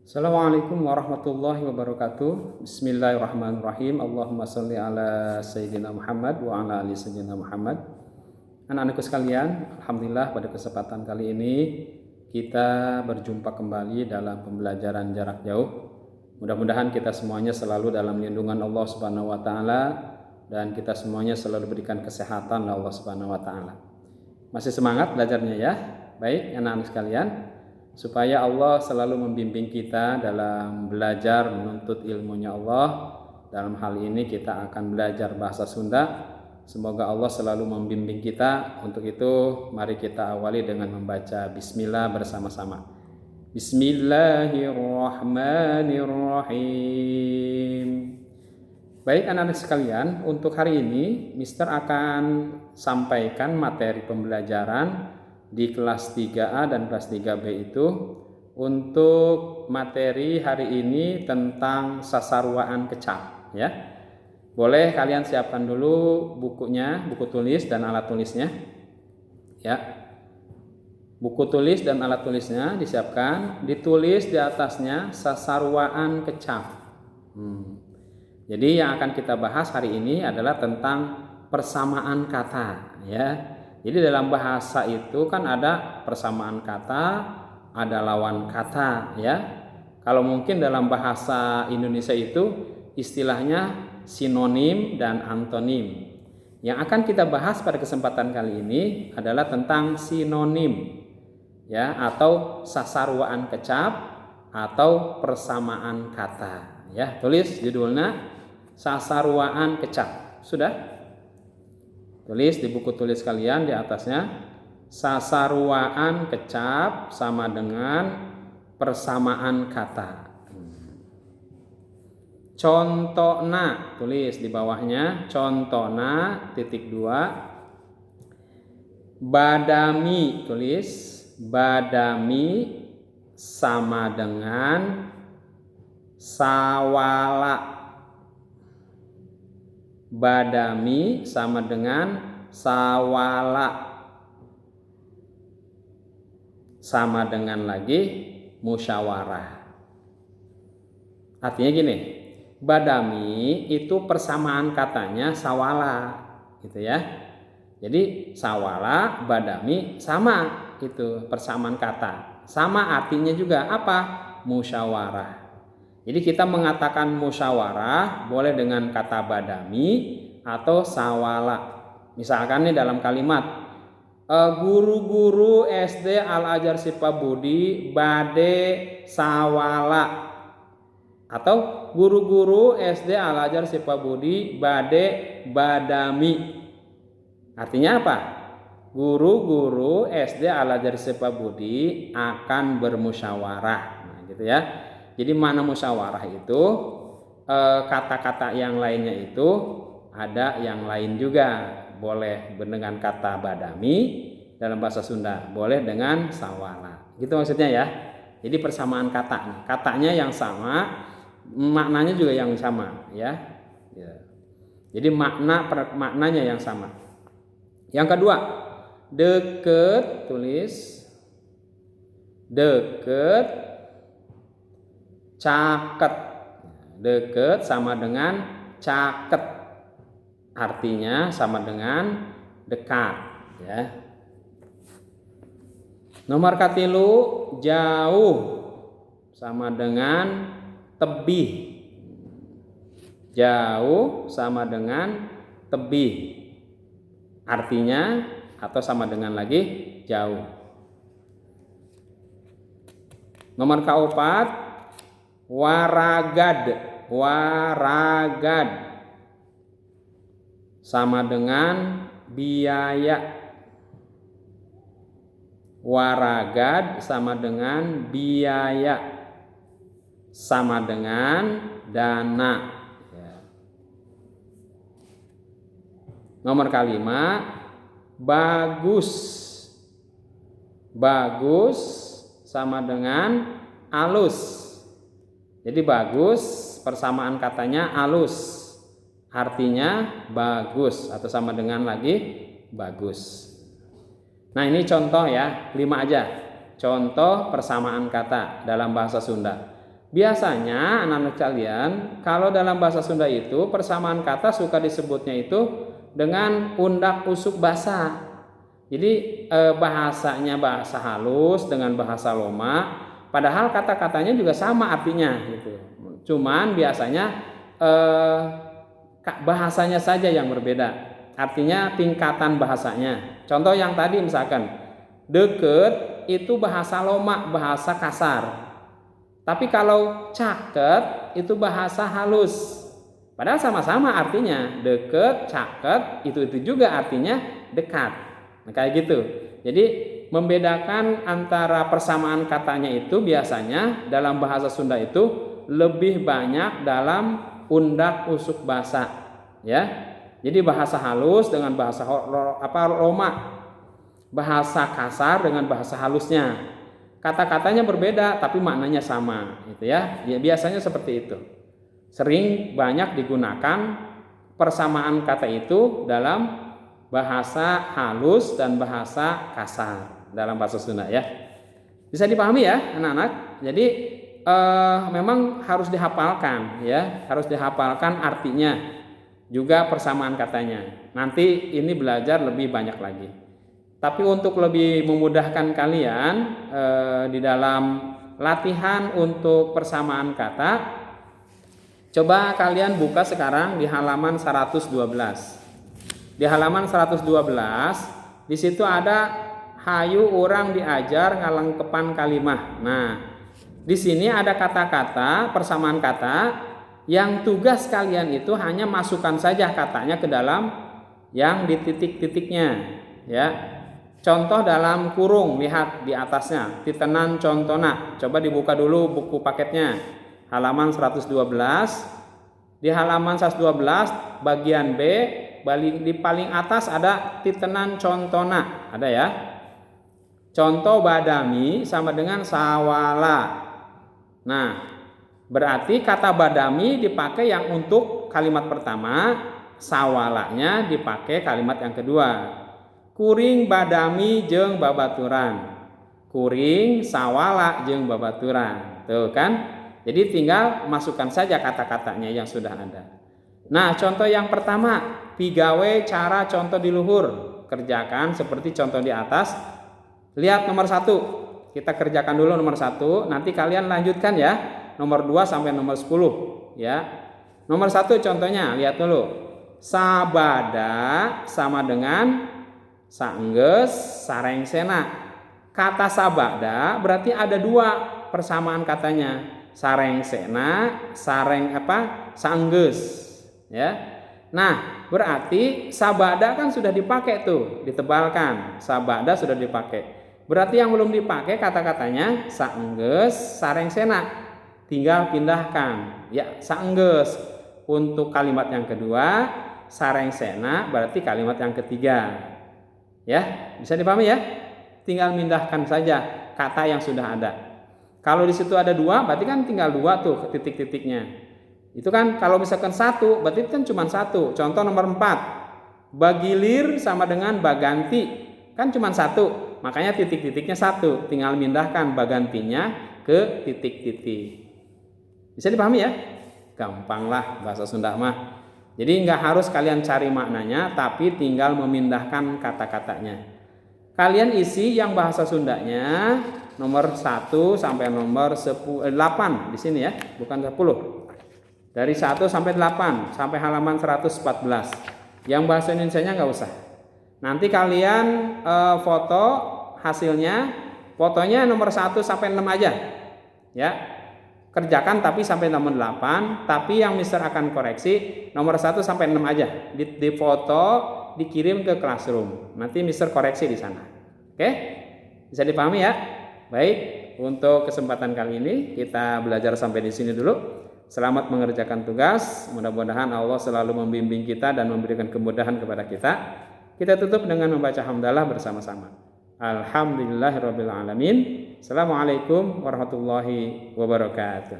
Assalamualaikum warahmatullahi wabarakatuh. Bismillahirrahmanirrahim. Allahumma sholli ala Sayyidina Muhammad wa ala ali Sayyidina Muhammad. Anak-anakku sekalian, alhamdulillah pada kesempatan kali ini kita berjumpa kembali dalam pembelajaran jarak jauh. Mudah-mudahan kita semuanya selalu dalam lindungan Allah Subhanahu wa taala dan kita semuanya selalu diberikan kesehatan oleh Allah Subhanahu wa taala. Masih semangat belajarnya ya? Baik, anak-anak sekalian, supaya Allah selalu membimbing kita dalam belajar menuntut ilmunya Allah. Dalam hal ini kita akan belajar bahasa Sunda. Semoga Allah selalu membimbing kita. Untuk itu mari kita awali dengan membaca bismillah bersama-sama. Bismillahirrahmanirrahim. Baik anak-anak sekalian, untuk hari ini Mister akan sampaikan materi pembelajaran di kelas 3A dan kelas 3B itu. Untuk materi hari ini tentang sasarwaan kecap ya. Boleh kalian siapkan dulu bukunya, buku tulis dan alat tulisnya ya. Buku tulis dan alat tulisnya disiapkan, ditulis di atasnya sasarwaan kecap. Jadi yang akan kita bahas hari ini adalah tentang persamaan kata ya. Jadi dalam bahasa itu kan ada persamaan kata, ada lawan kata ya. Kalau mungkin dalam bahasa Indonesia itu istilahnya sinonim dan antonim. Yang akan kita bahas pada kesempatan kali ini adalah tentang sinonim ya, atau sasarwaan kecap atau persamaan kata ya. Tulis judulnya sasarwaan kecap. Sudah? Tulis di buku tulis kalian di atasnya, sasarwaan kecap sama dengan persamaan kata. Contohna, tulis di bawahnya, contohna titik 2. Badami, tulis badami sama dengan sawala. Badami sama dengan sawala. Sama dengan lagi musyawarah. Artinya gini, badami itu persamaan katanya sawala gitu ya. Jadi sawala, badami sama, itu persamaan kata. Sama artinya juga apa? Musyawarah. Jadi kita mengatakan musyawarah boleh dengan kata badami atau sawala. Misalkan nih dalam kalimat, guru-guru SD Al-Azhar Sipabudi bade sawala. Atau guru-guru SD Al-Azhar Sipabudi bade badami. Artinya apa? Guru-guru SD Al-Azhar Sipabudi akan bermusyawarah. Nah, gitu ya. Jadi mana musyawarah itu, kata-kata yang lainnya itu ada yang lain juga. Boleh dengan kata badami dalam bahasa Sunda, boleh dengan sawala. Gitu maksudnya ya. Jadi persamaan kata, katanya yang sama, maknanya juga yang sama ya. Jadi maknanya yang sama. Yang kedua, deket, tulis deket, caket. Deket sama dengan caket, artinya sama dengan dekat ya. Nomor katilu, jauh sama dengan tebih. Jauh sama dengan tebih, artinya atau sama dengan lagi jauh. Nomor kaopat, waragad. Waragad sama dengan biaya. Waragad sama dengan biaya, sama dengan dana ya. Nomor kelima, bagus. Bagus sama dengan alus. Jadi bagus persamaan katanya alus, artinya bagus atau sama dengan lagi bagus. Nah ini contoh ya, 5 aja. Contoh persamaan kata dalam bahasa Sunda. Biasanya anak-anak kalian, kalau dalam bahasa Sunda itu persamaan kata suka disebutnya itu dengan undak usuk basa. Jadi bahasanya bahasa halus dengan bahasa loma, padahal kata-katanya juga sama artinya gitu. Cuman biasanya bahasanya saja yang berbeda. Artinya tingkatan bahasanya. Contoh yang tadi misalkan deket itu bahasa loma, bahasa kasar. Tapi kalau caket itu bahasa halus. Padahal sama-sama artinya deket, caket itu juga artinya dekat. Nah, kayak gitu. Jadi membedakan antara persamaan katanya itu biasanya dalam bahasa Sunda itu lebih banyak dalam undak usuk basa, ya. Jadi bahasa halus dengan bahasa loma, bahasa kasar dengan bahasa halusnya. Kata-katanya berbeda tapi maknanya sama, gitu ya. Ya biasanya seperti itu. Sering banyak digunakan persamaan kata itu dalam bahasa halus dan bahasa kasar dalam bahasa Sunda ya. Bisa dipahami ya anak-anak. Jadi memang harus dihafalkan ya, harus dihafalkan artinya juga persamaan katanya. Nanti ini belajar lebih banyak lagi. Tapi untuk lebih memudahkan kalian di dalam latihan untuk persamaan kata, coba kalian buka sekarang di halaman 112. Di halaman 112, di situ ada hayu orang diajar ngalengkepan kalimah. Nah, di sini ada kata-kata persamaan kata yang tugas kalian itu hanya masukkan saja katanya ke dalam yang di titik-titiknya, ya. Contoh dalam kurung, lihat di atasnya, titenan contona. Coba dibuka dulu buku paketnya. Halaman 112. Di halaman 112 bagian B, di paling atas ada titenan contona. Ada ya. Contoh badami sama dengan sawala. Nah, berarti kata badami dipakai yang untuk kalimat pertama, sawalanya dipakai kalimat yang kedua. Kuring badami jeung babaturan. Kuring sawala jeung babaturan. Tuh kan? Jadi tinggal masukkan saja kata-katanya yang sudah ada. Nah, contoh yang pertama, pigawe cara contoh di luhur. Kerjakan seperti contoh di atas. Lihat nomor 1. Kita kerjakan dulu nomor 1. Nanti kalian lanjutkan ya. Nomor 2 sampai nomor 10 ya. Nomor 1 contohnya, lihat dulu. Sabada sama dengan saenggeus sarengsena. Kata sabada berarti ada 2 persamaan katanya. Sarengsena, saenggeus, ya. Nah, berarti sabada kan sudah dipakai tuh, ditebalkan. Sabada sudah dipakai. Berarti yang belum dipakai kata-katanya saenggeus sarengsena. Tinggal pindahkan. Ya, saenggeus untuk kalimat yang kedua, sarengsena berarti kalimat yang ketiga. Ya, bisa dipahami ya? Tinggal pindahkan saja kata yang sudah ada. Kalau di situ ada 2, berarti kan tinggal 2 tuh titik-titiknya. Itu kan kalau misalkan 1, berarti kan cuma 1. Contoh nomor 4. Bagilir sama dengan baganti. Kan cuma 1. Makanya titik-titiknya 1. Tinggal pindahkan bagantinya ke titik-titik. Bisa dipahami ya? Gampang lah bahasa Sunda mah. Jadi nggak harus kalian cari maknanya, tapi tinggal memindahkan kata-katanya. Kalian isi yang bahasa Sundanya nomor 1 sampai nomor 8 di sini ya, bukan 10. Dari 1 sampai 8 sampai halaman 114. Yang bahasa Indonesianya nggak usah. Nanti kalian foto hasilnya, fotonya nomor 1 sampai 6 aja. Ya. Kerjakan tapi sampai nomor 8, tapi yang Mister akan koreksi nomor 1 sampai 6 aja. Di foto, dikirim ke classroom. Nanti Mister koreksi di sana. Oke? Bisa dipahami ya? Baik, untuk kesempatan kali ini kita belajar sampai di sini dulu. Selamat mengerjakan tugas. Mudah-mudahan Allah selalu membimbing kita dan memberikan kemudahan kepada kita. Kita tutup dengan membaca hamdalah bersama-sama. Alhamdulillahirabbil alamin. Assalamualaikum warahmatullahi wabarakatuh.